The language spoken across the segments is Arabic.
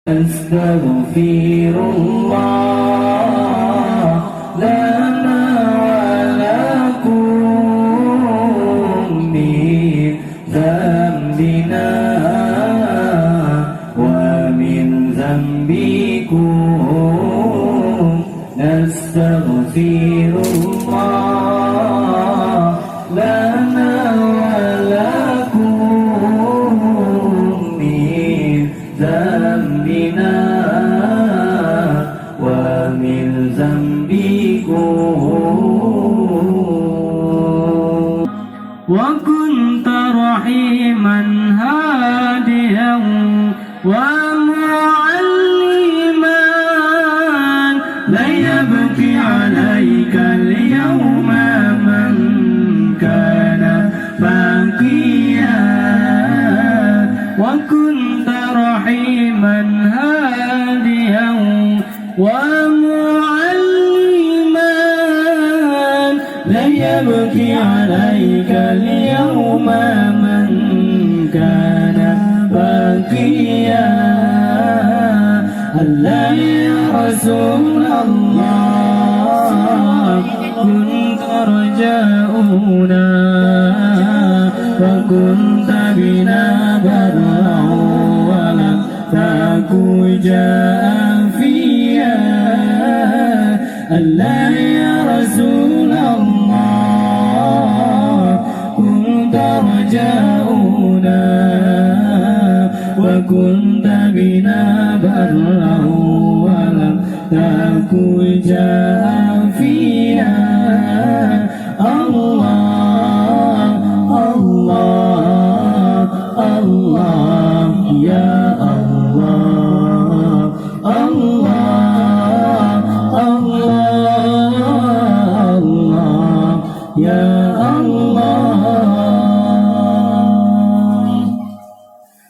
أستغفر الله لنا ولكم من ذنبنا ومن ذنبكم نستغفر الله لنا ولكم من ذنبنا ومن ذنبكم وكنت رحيما هاديا ومعلما لا يبكي عليك اليوم من كان باقيا وكنت رحيما هاديا ومعلما لا يبكي عليك اليوم من كان باقيا ألا يا رسول الله كنت رجاؤنا وكنت بنا برا ولم تكن جافيا ألا يا رسول الله كنت رجاؤنا وكنت بنا برا ولم تكن جافيا الله الله الله يا الله الله الله الله يا الله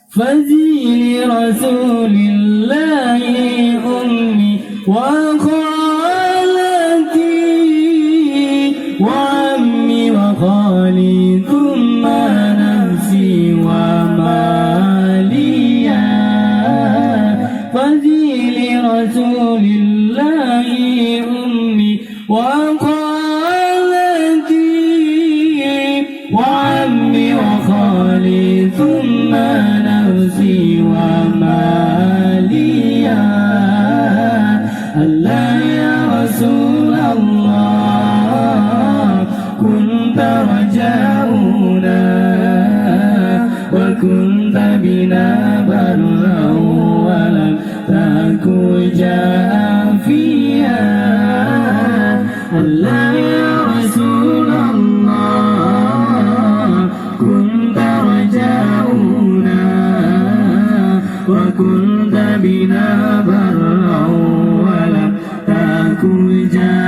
فزي لرسول الله أمي وخالتي وعمي وخالي ثم نفسي وماليا فزي لرسول الله أمي وخالتي وعمي وخالي ثم نفسي وماليا ألا يا رسول الله كنت رجاؤنا وكنت بنا برا ولم تكن جافيا ألا يا رسول الله كنت رجاؤنا وكنت بنا برا ولم تكن جافيا